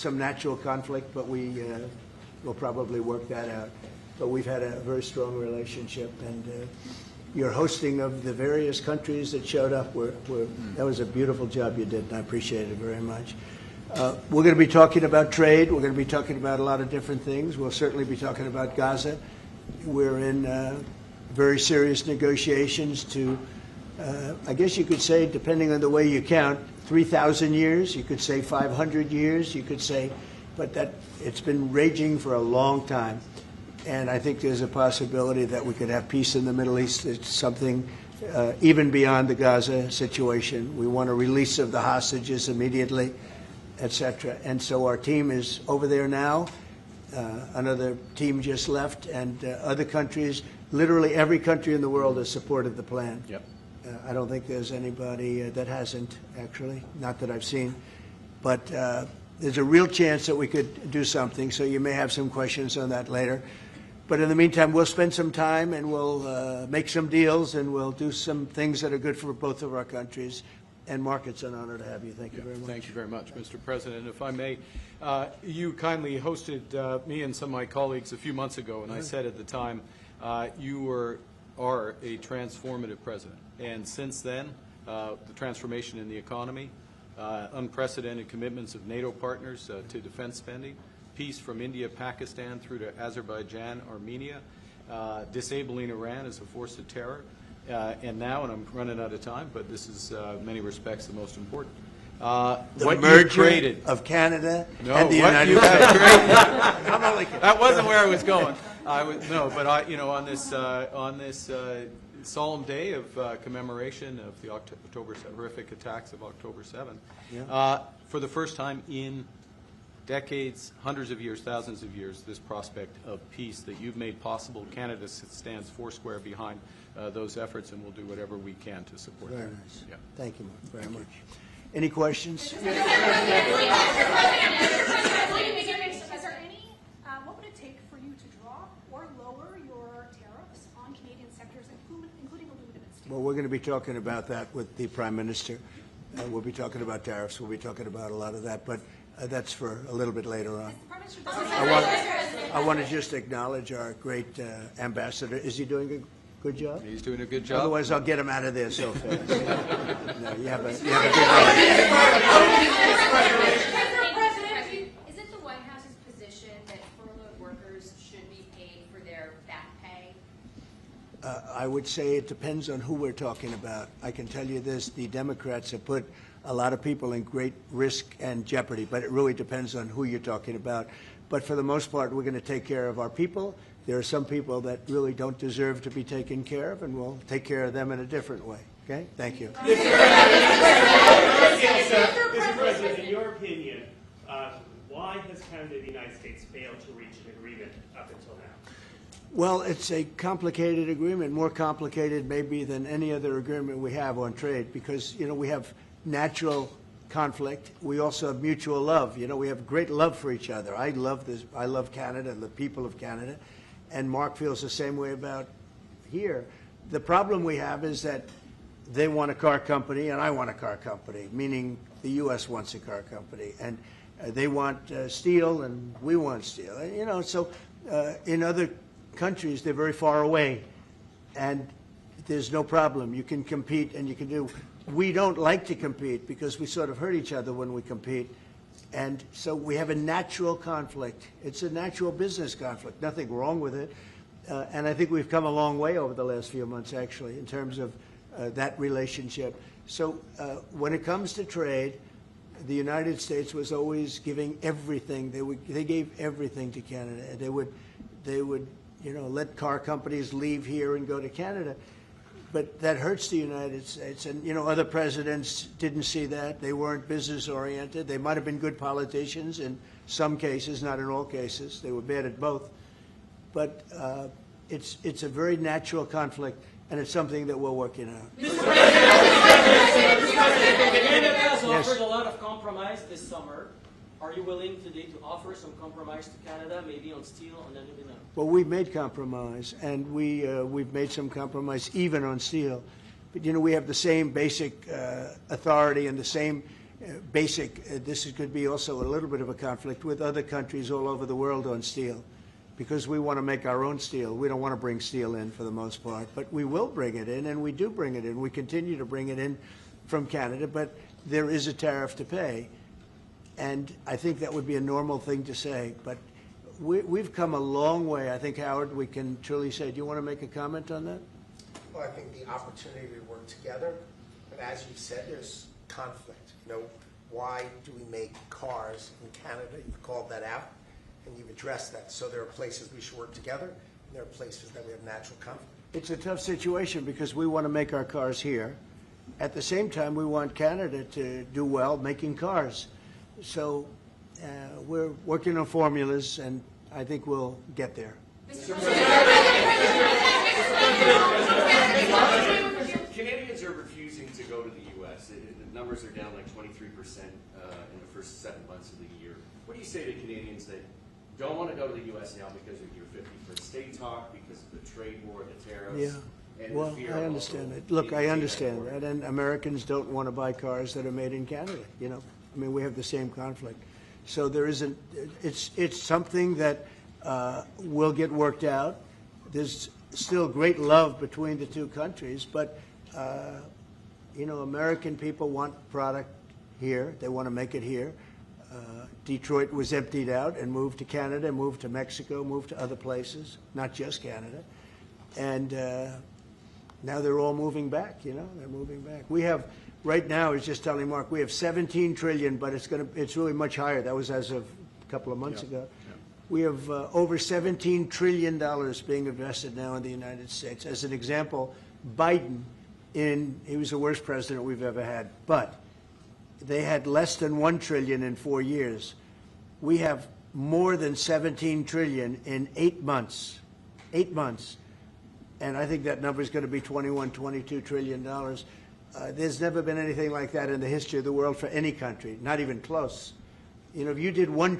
some natural conflict, but we will probably work that out. But we've had a very strong relationship, and your hosting of the various countries that showed up, that was a beautiful job you did, and I appreciate it very much. We're going to be talking about trade. We're going to be talking about a lot of different things. We'll certainly be talking about Gaza. We're in very serious negotiations to, I guess you could say, depending on the way you count, 3,000 years. You could say 500 years. You could say, but that it's been raging for a long time. And I think there's a possibility that we could have peace in the Middle East. It's something even beyond the Gaza situation. We want a release of the hostages immediately, etc. And so our team is over there now. Another team just left, and other countries, literally every country in the world has supported the plan. Yep. I don't think there's anybody that hasn't, actually, not that I've seen. But there's a real chance that we could do something, so you may have some questions on that later. But in the meantime, we'll spend some time and we'll make some deals and we'll do some things that are good for both of our countries. And Mark, it's an honor to have you. Thank you very much. Thank you very much, Mr. President. If I may, you kindly hosted me and some of my colleagues a few months ago, and I said at the time, you are a transformative president. And since then, the transformation in the economy, unprecedented commitments of NATO partners to defense spending, peace from India, Pakistan through to Azerbaijan, Armenia, disabling Iran as a force of terror, and now, and I'm running out of time, but this is in many respects the most important. The merger of Canada and the United States. That wasn't where I was going. On this solemn day of commemoration of the horrific attacks of October 7th, for the first time in decades, hundreds of years, thousands of years, this prospect of peace that you've made possible. Canada stands foursquare behind those efforts, and we'll do whatever we can to support Very them. nice. Yeah. Thank you, Mark, very much. Any questions? Is there any, what would it take for you to drop or lower your tariffs on Canadian sectors, including aluminum and steel? Well, we're going to be talking about that with the Prime Minister. We'll be talking about tariffs. We'll be talking about a lot of that, but that's for a little bit later on. I want to just acknowledge our great ambassador. Is he doing a good job? He's doing a good job. Otherwise, I'll get him out of there so fast. No, you have a good job. Is it the White House's position that furloughed workers should be paid for their back pay? I would say it depends on who we're talking about. I can tell you this, the Democrats have put a lot of people in great risk and jeopardy, but it really depends on who you're talking about. But for the most part, we're going to take care of our people. There are some people that really don't deserve to be taken care of, and we'll take care of them in a different way. Okay? Thank you. Mr. President, in your opinion, why has Canada and the United States failed to reach an agreement up until now? Well, it's a complicated agreement, more complicated maybe than any other agreement we have on trade, because, we have natural conflict. We also have mutual love. We have great love for each other. I love this. I love Canada and the people of Canada, and Mark feels the same way about here. The problem we have is that they want a car company and I want a car company, meaning the U.S. wants a car company, and they want steel and we want steel. So in other countries, they're very far away, and there's no problem. You can compete and you can do. We don't like to compete because we sort of hurt each other when we compete. And so we have a natural conflict. It's a natural business conflict. Nothing wrong with it. And I think we've come a long way over the last few months, actually, in terms of that relationship. So when it comes to trade, the United States was always giving everything. They gave everything to Canada. They would let car companies leave here and go to Canada. But that hurts the United States. And, other presidents didn't see that. They weren't business-oriented. They might have been good politicians in some cases, not in all cases. They were bad at both. But it's a very natural conflict, and it's something that we're working out. Canada has offered a lot of compromise this summer. Are you willing today to offer some compromise to Canada, maybe on steel and then maybe not? Well, we've made compromise, and we've made some compromise even on steel. But, we have the same basic authority and the same this could be also a little bit of a conflict with other countries all over the world on steel, because we want to make our own steel. We don't want to bring steel in for the most part, but we will bring it in, and we do bring it in. We continue to bring it in from Canada, but there is a tariff to pay, and I think that would be a normal thing to say. But we've come a long way. I think, Howard, we can truly say. Do you want to make a comment on that? Well, I think the opportunity to work together, and as you said, there's conflict. You know, why do we make cars in Canada? You've called that out, and you've addressed that. So there are places we should work together, and there are places that we have natural conflict. It's a tough situation because we want to make our cars here. At the same time, we want Canada to do well making cars. So we're working on formulas, and I think we'll get there. Canadians are refusing to go to the U.S. The numbers are down like 23% in the first 7 months of the year. What do you say to Canadians that don't want to go to the U.S. now because of your 51st state talk, because of the trade war, the tariffs? Yeah. And Well, the fear I of understand also it. Look, I being understand deported? that, and Americans don't want to buy cars that are made in Canada. You know, I mean, we have the same conflict. So there isn't. It's something that will get worked out. There's still great love between the two countries, but you know, American people want product here. They want to make it here. Detroit was emptied out and moved to Canada, moved to Mexico, moved to other places, not just Canada, and now they're all moving back. You know, they're moving back. We have right now, I was just telling Mark, we have 17 trillion, but it's really much higher. That was as of a couple of months ago. We have over $17 trillion being invested now in the United States. As an example, Biden, he was the worst president we've ever had, but they had less than $1 trillion in 4 years. We have more than 17 trillion in 8 months. 8 months. And I think that number is going to be $22 trillion. There's never been anything like that in the history of the world for any country, not even close. You know, if you did $1